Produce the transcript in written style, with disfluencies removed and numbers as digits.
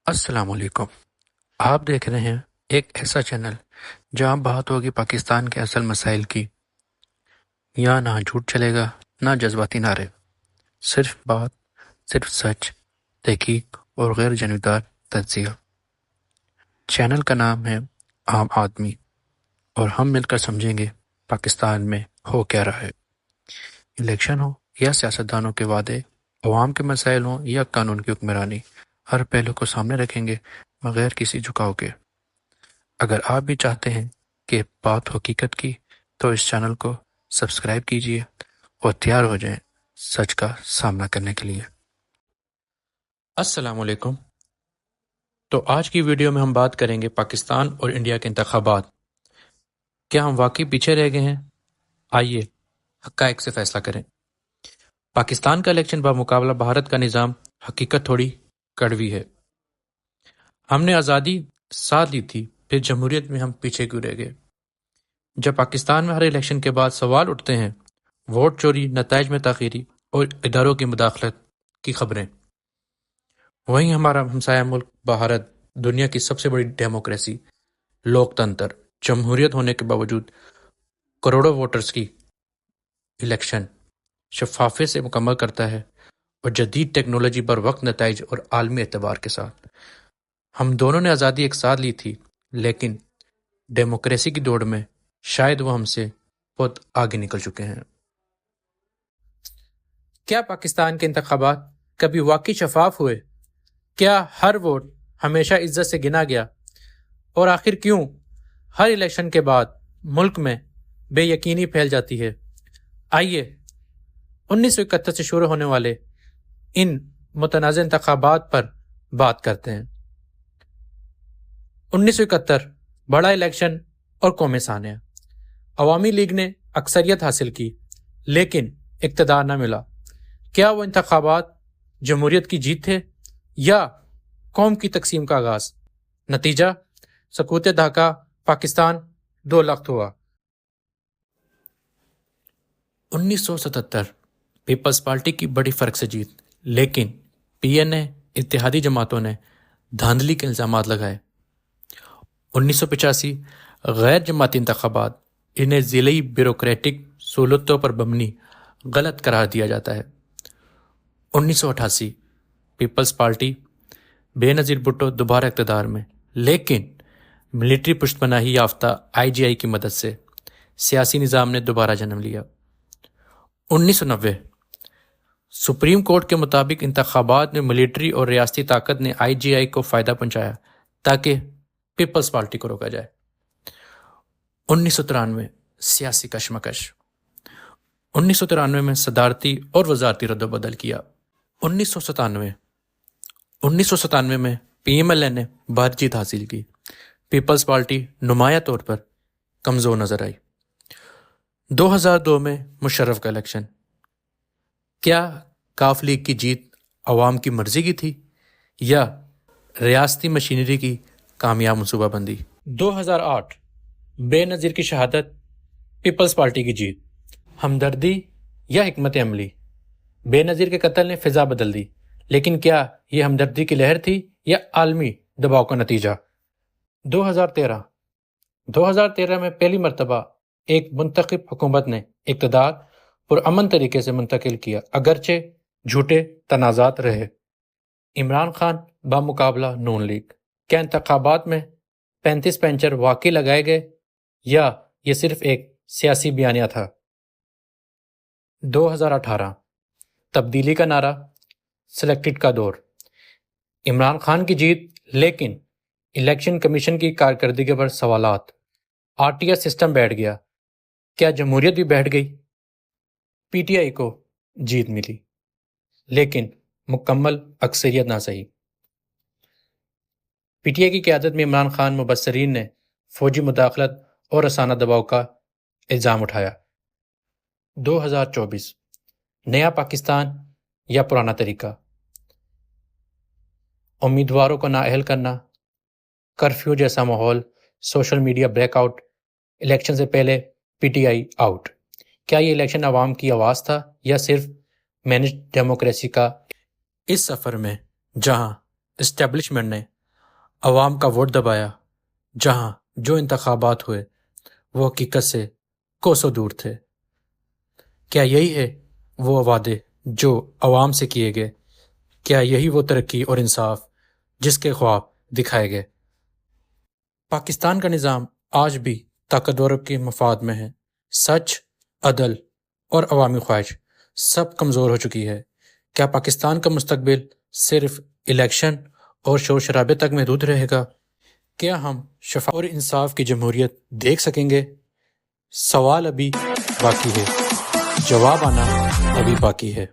السلام علیکم۔ آپ دیکھ رہے ہیں ایک ایسا چینل جہاں بات ہوگی پاکستان کے اصل مسائل کی۔ یہاں نہ جھوٹ چلے گا نہ جذباتی نعرے، صرف بات، صرف سچ، تحقیق اور غیر جانبدار تجزیہ۔ چینل کا نام ہے عام آدمی، اور ہم مل کر سمجھیں گے پاکستان میں ہو کیا رہا ہے۔ الیکشن ہو یا سیاستدانوں کے وعدے، عوام کے مسائل ہوں یا قانون کی حکمرانی، ہر پہلو کو سامنے رکھیں گے بغیر کسی جھکاؤ کے۔ اگر آپ بھی چاہتے ہیں کہ بات حقیقت کی تو اس چینل کو سبسکرائب کیجیے اور تیار ہو جائیں سچ کا سامنا کرنے کے لیے۔ السلام علیکم۔ تو آج کی ویڈیو میں ہم بات کریں گے پاکستان اور انڈیا کے انتخابات۔ کیا ہم واقعی پیچھے رہ گئے ہیں؟ آئیے حقائق سے فیصلہ کریں۔ پاکستان کا الیکشن بمقابلہ بھارت کا نظام حقیقت تھوڑی کڑوی ہے۔ ہم نے آزادی ساتھ لی تھی، پھر جمہوریت میں ہم پیچھے کیوں رہ گئے؟ جب پاکستان میں ہر الیکشن کے بعد سوال اٹھتے ہیں، ووٹ چوری، نتائج میں تاخیری اور اداروں کی مداخلت کی خبریں، وہیں ہمارا ہمسایہ ملک بھارت، دنیا کی سب سے بڑی ڈیموکریسی، لوک تنتر، جمہوریت ہونے کے باوجود کروڑوں ووٹرز کی الیکشن شفافیت سے مکمل کرتا ہے اور جدید ٹیکنالوجی پر وقت، نتائج اور عالمی اعتبار کے ساتھ۔ ہم دونوں نے آزادی ایک ساتھ لی تھی، لیکن ڈیموکریسی کی دوڑ میں شاید وہ ہم سے بہت آگے نکل چکے ہیں۔ کیا پاکستان کے انتخابات کبھی واقعی شفاف ہوئے؟ کیا ہر ووٹ ہمیشہ عزت سے گنا گیا؟ اور آخر کیوں ہر الیکشن کے بعد ملک میں بے یقینی پھیل جاتی ہے؟ آئیے 1971 سے شروع ہونے والے ان متنازع انتخابات پر بات کرتے ہیں۔ 1971 بڑا الیکشن اور قومی سانحہ۔ عوامی لیگ نے اکثریت حاصل کی لیکن اقتدار نہ ملا۔ کیا وہ انتخابات جمہوریت کی جیت تھے یا قوم کی تقسیم کا آغاز؟ نتیجہ سقوط ڈھاکہ، پاکستان دو لخت ہوا۔ 1977 پیپلز پارٹی کی بڑی فرق سے جیت، لیکن پی این اے اتحادی جماعتوں نے دھاندلی کے الزامات لگائے۔ 1985 غیر جماعتی انتخابات، انہیں ضلعی بیوروکریٹک سہولتوں پر مبنی غلط قرار دیا جاتا ہے۔ 1988 پیپلز پارٹی، بے نظیر بھٹو دوبارہ اقتدار میں، لیکن ملٹری پشت پناہی یافتہ آئی جی آئی کی مدد سے سیاسی نظام نے دوبارہ جنم لیا۔ 1990 سپریم کورٹ کے مطابق انتخابات میں ملٹری اور ریاستی طاقت نے آئی جی آئی کو فائدہ پہنچایا تاکہ پیپلز پارٹی کو روکا جائے۔ 1993 سیاسی کشمکش۔ 1993 میں صدارتی اور وزارتی رد و بدل کیا۔ 1997 میں پی ایم ایل این نے بھاری جیت حاصل کی۔ پیپلز پارٹی نمایاں طور پر کمزور نظر آئی۔ 2002 میں مشرف کا الیکشن۔ کیا کاف لیگ کی جیت عوام کی مرضی کی تھی یا ریاستی مشینری کی کامیاب منصوبہ بندی؟ 2008 بے نظیر کی شہادت، پیپلز پارٹی کی جیت۔ ہمدردی یا حکمت عملی؟ بے نظیر کے قتل نے فضا بدل دی، لیکن کیا یہ ہمدردی کی لہر تھی یا عالمی دباؤ کا نتیجہ؟ 2013 میں پہلی مرتبہ ایک منتخب حکومت نے اقتدار پرامن طریقے سے منتقل کیا، اگرچہ جھوٹے تنازعات رہے۔ عمران خان بمقابلہ نون لیگ۔ کیا انتخابات میں 35 پینچر واقعی لگائے گئے یا یہ صرف ایک سیاسی بیانیہ تھا؟ 2018 تبدیلی کا نعرہ، سلیکٹڈ کا دور۔ عمران خان کی جیت، لیکن الیکشن کمیشن کی کارکردگی پر سوالات۔ آر ٹی ایس سسٹم بیٹھ گیا، کیا جمہوریت بھی بیٹھ گئی؟ پی ٹی آئی کو جیت ملی لیکن مکمل اکثریت نہ سہی۔ پی ٹی آئی کی قیادت میں عمران خان مبصرین نے فوجی مداخلت اور رسانہ دباؤ کا الزام اٹھایا۔ 2024 نیا پاکستان یا پرانا طریقہ؟ امیدواروں کو نااہل کرنا، کرفیو جیسا ماحول، social media break out, election سے پہلے پی ٹی آئی آؤٹ۔ کیا یہ الیکشن عوام کی آواز تھا یا صرف مینجڈ ڈیموکریسی کا؟ اس سفر میں جہاں اسٹیبلشمنٹ نے عوام کا ووٹ دبایا، جہاں جو انتخابات ہوئے وہ حقیقت سے کوسوں دور تھے، کیا یہی ہے وہ وعدے جو عوام سے کیے گئے؟ کیا یہی وہ ترقی اور انصاف جس کے خواب دکھائے گئے؟ پاکستان کا نظام آج بھی طاقتوروں کے مفاد میں ہے۔ سچ، عدل اور عوامی خواہش سب کمزور ہو چکی ہے۔ کیا پاکستان کا مستقبل صرف الیکشن اور شور شرابے تک محدود رہے گا؟ کیا ہم شفاف اور انصاف کی جمہوریت دیکھ سکیں گے؟ سوال ابھی باقی ہے، جواب آنا ابھی باقی ہے۔